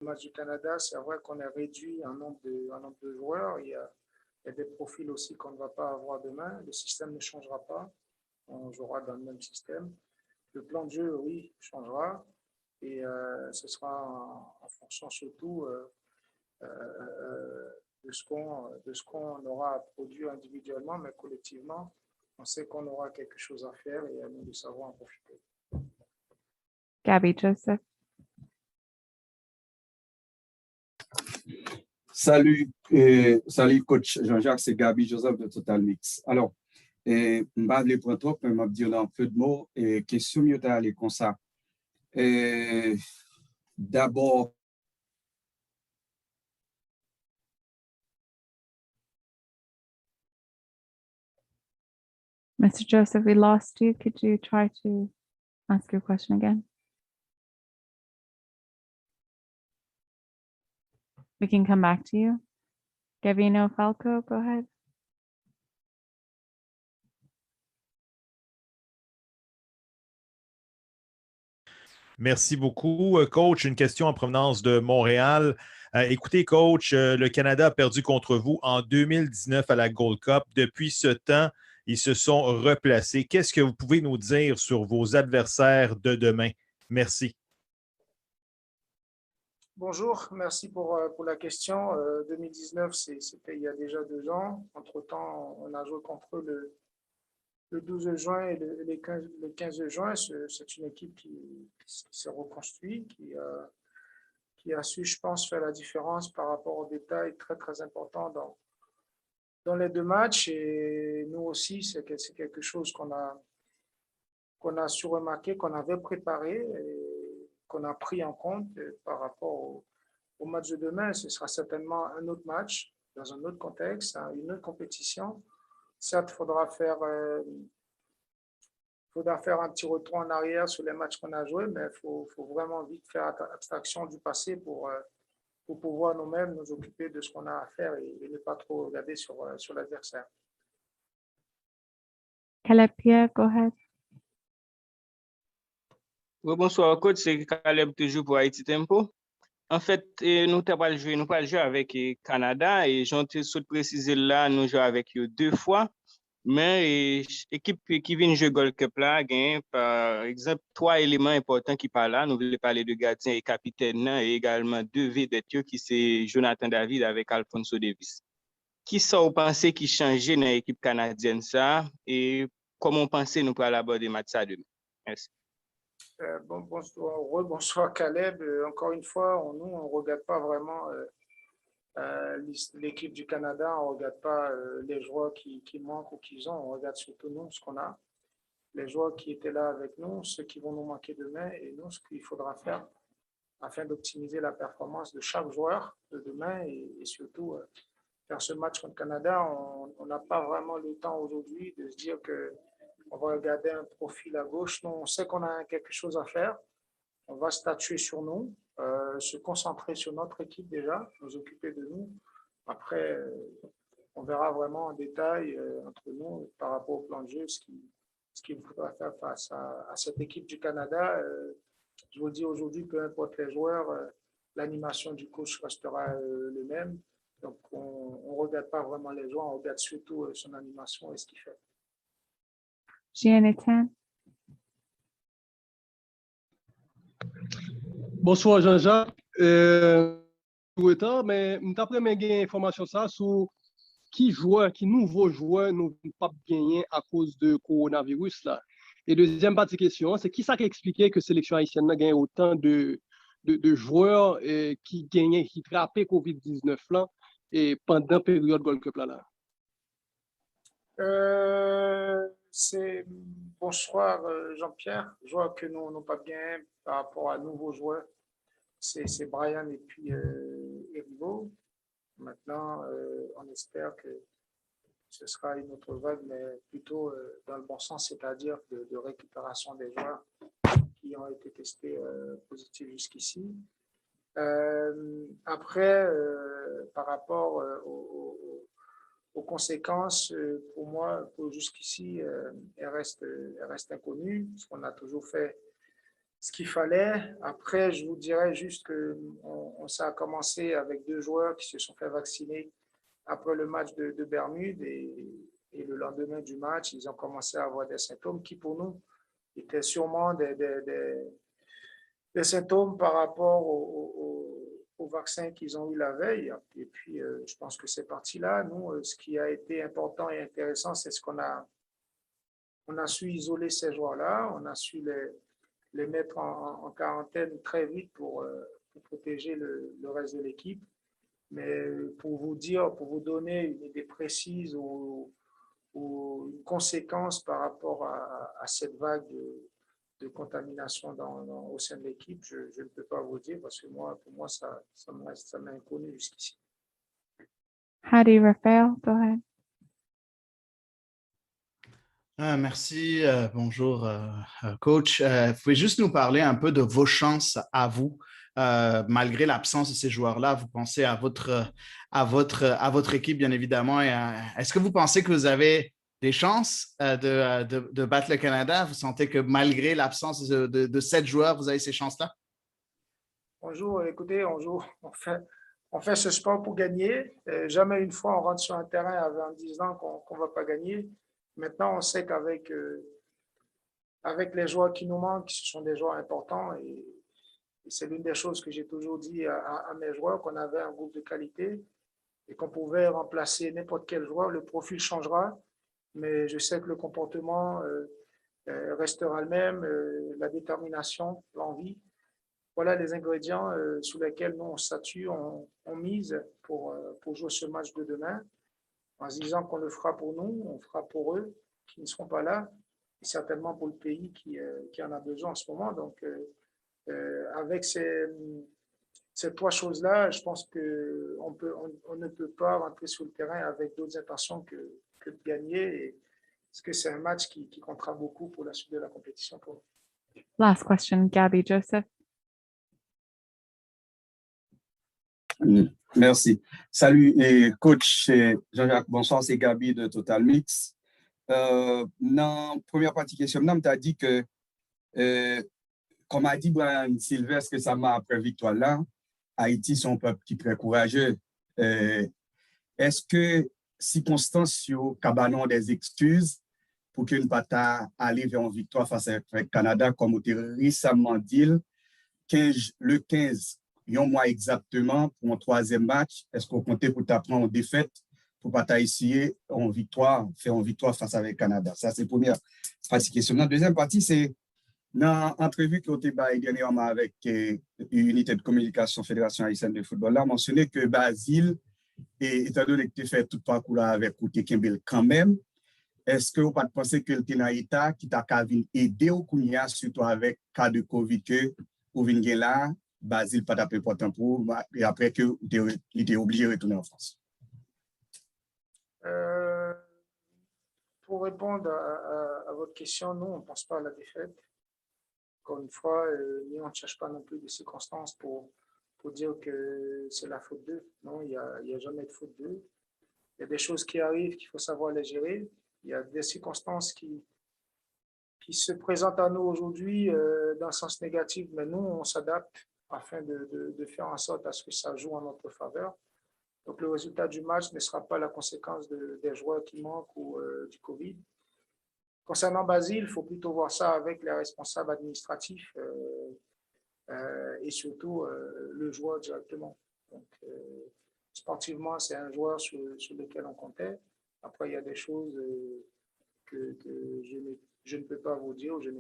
match du Canada, c'est vrai qu'on a réduit un nombre de joueurs. Il y a des profils aussi qu'on ne va pas avoir demain. Le système ne changera pas. On jouera dans le même système. Le plan de jeu, oui, changera. Et ce sera en fonction surtout de ce qu'on aura produit individuellement, mais collectivement, on sait qu'on aura quelque chose à faire et à nous de savoir en profiter. Gabby Joseph. Salut, salut coach Jean-Jacques, c'est Gabi Joseph de Total Mix. Alors, je ne vais pas parler pour trop, mais je vais dire un peu de mots. Question mieux aller comme ça. D'abord, Mr. Joseph, we lost you. Could you try to ask your question again? We can come back to you. Gavino Falco, go ahead. Merci beaucoup. Coach, une question en provenance de Montréal. Écoutez, coach, le Canada a perdu contre vous en 2019 à la Gold Cup. Depuis ce temps, ils se sont replacés. Qu'est-ce que vous pouvez nous dire sur vos adversaires de demain? Merci. Bonjour, merci pour la question. 2019, c'était il y a déjà 2 ans. Entre-temps, on a joué contre eux le 12 juin et le 15 juin. C'est une équipe qui s'est reconstruite, qui a su, je pense, faire la différence par rapport aux détails très, très importants dans les 2 matchs. Et nous aussi, c'est quelque chose qu'on a su remarquer, qu'on avait préparé et qu'on a pris en compte par rapport au match de demain. Ce sera certainement un autre match, dans un autre contexte, une autre compétition. Certes, il faudra faire un petit retour en arrière sur les matchs qu'on a joués, mais il faut vraiment vite faire abstraction du passé pour pouvoir nous-mêmes nous occuper de ce qu'on a à faire et ne pas trop regarder sur l'adversaire. Caleb Pierre, go ahead. Oui, bonsoir, coach. C'est Caleb toujours pour Haïti Tempo. En fait, nous allons jouer avec le Canada et j'en ai précisé là, nous jouons avec eux 2 fois. Mais l'équipe qui vient jouer Gold Cup là, gagne par exemple 3 éléments importants qui parlent là. Nous voulons parler de gardien et capitaine et également 2 vedettes qui c'est Jonathan David avec Alfonso Davis. Qui ça vous pensez qui changeait dans l'équipe canadienne ça et comment vous pensez nous pourrons aborder le match ça demain? Merci. Bonsoir Caleb. Encore une fois, nous, on ne regarde pas vraiment l'équipe du Canada, on ne regarde pas les joueurs qui manquent ou qu'ils ont, on regarde surtout nous, ce qu'on a, les joueurs qui étaient là avec nous, ceux qui vont nous manquer demain et nous, ce qu'il faudra faire afin d'optimiser la performance de chaque joueur de demain et surtout faire ce match contre le Canada. On n'a pas vraiment le temps aujourd'hui de se dire qu'on va regarder un profil à gauche. Non, on sait qu'on a quelque chose à faire. On va statuer sur nous, se concentrer sur notre équipe déjà, nous occuper de nous. Après, on verra vraiment en détail entre nous par rapport au plan de jeu ce qu'il faudra faire face à cette équipe du Canada. Je vous dis aujourd'hui, peu importe les joueurs, l'animation du coach restera le même. Donc, on ne regarde pas vraiment les joueurs, on regarde surtout son animation et ce qu'il fait. Jonathan. Bonsoir Jean-Jacques. Mais d'après mes informations sur qui nouveau joueur nous pas gagné à cause de coronavirus là. Et deuxième partie de question, c'est qui ça qui expliquait que la sélection haïtienne a gagné autant de joueurs qui attrapaient COVID-19 là et pendant la période Gold Cup là. Bonsoir Jean-Pierre. Je vois que nous n'avons pas bien par rapport à nouveaux joueurs. C'est Brian et puis Erivo. Maintenant, on espère que ce sera une autre vague, mais plutôt dans le bon sens, c'est-à-dire de récupération des joueurs qui ont été testés positifs jusqu'ici. Après, par rapport aux conséquences, pour moi, jusqu'ici, elles restent inconnues, parce qu'on a toujours fait ce qu'il fallait. Après, je vous dirais juste que ça a commencé avec 2 joueurs qui se sont fait vacciner après le match de Bermude et le lendemain du match, ils ont commencé à avoir des symptômes qui, pour nous, étaient sûrement des symptômes par rapport au vaccin qu'ils ont eu la veille. Et puis, je pense que c'est parti là. Nous, ce qui a été important et intéressant, c'est ce qu'on a su isoler ces joueurs-là, on a su les mettre en quarantaine très vite pour protéger le reste de l'équipe. Mais pour vous donner une idée précise ou une conséquence par rapport à cette vague de contamination au sein de l'équipe, je ne peux pas vous dire parce que pour moi, ça m'est inconnu jusqu'ici. Hadi Raphael, go ahead. Merci, bonjour coach. Vous pouvez juste nous parler un peu de vos chances à vous, malgré l'absence de ces joueurs-là. Vous pensez à votre équipe, bien évidemment. Est-ce que vous pensez que vous avez des chances de battre le Canada? Vous sentez que malgré l'absence de 7 joueurs, vous avez ces chances-là? Bonjour, écoutez, on fait ce sport pour gagner. Jamais une fois on rentre sur un terrain en disant qu'on ne va pas gagner. Maintenant, on sait qu'avec les joueurs qui nous manquent, ce sont des joueurs importants et c'est l'une des choses que j'ai toujours dit à mes joueurs, qu'on avait un groupe de qualité et qu'on pouvait remplacer n'importe quel joueur. Le profil changera, mais je sais que le comportement restera le même, la détermination, l'envie. Voilà les ingrédients sur lesquels nous, on statue, on mise pour jouer ce match de demain, en se disant qu'on le fera pour nous, on le fera pour eux qui ne seront pas là, et certainement pour le pays qui en a besoin en ce moment. Donc, avec ces 3 choses-là, je pense qu'on ne peut pas rentrer sur le terrain avec d'autres intentions que de gagner, parce que c'est un match qui comptera beaucoup pour la suite de la compétition pour nous. Last question, Gabby Joseph. Merci. Salut, coach Jean-Jacques, bonsoir, c'est Gabi de Total Mix. Dans la première partie question, tu as dit que, comme a dit Brian Sylvestre, que ça m'a après victoire là, Haïti, son peuple qui est très courageux. Est-ce que circonstances sur Cabanon des excuses pour que nous pas aller vers une victoire face à le Canada, comme au récemment dit, le 15, un mois exactement pour un 3e match, est-ce qu'on comptait pour t'apprendre en défaite pour pas essayer en victoire, faire une victoire face avec le Canada? Ça, c'est la première partie question. La deuxième partie, c'est dans l'entrevue que vous avez dernièrement avec l'unité de communication Fédération haïtienne de football, là, mentionné que Basile, étant donné que tu fais tout parcours là avec Kouté Kimbel quand même, est-ce que vous ne pensez que le Ténaïta qui t'a aidé au Kounia, surtout avec le cas de COVID que vous venez là, Basile pas d'appeler important pour et après que vous était obligé de retourner en France? Pour répondre à votre question, nous, on ne pense pas à la défaite. Encore une fois, nous, on ne cherche pas non plus de circonstances pour dire que c'est la faute d'eux. Non, il n'y a jamais de faute d'eux. Il y a des choses qui arrivent qu'il faut savoir les gérer. Il y a des circonstances qui se présentent à nous aujourd'hui dans le sens négatif, mais nous, on s'adapte afin de faire en sorte à ce que ça joue en notre faveur. Donc, le résultat du match ne sera pas la conséquence des joueurs qui manquent ou du Covid. Concernant Basile, il faut plutôt voir ça avec les responsables administratifs et surtout le joueur directement. Donc, sportivement, c'est un joueur sur lequel on comptait. Après, il y a des choses que je ne peux pas vous dire ou je ne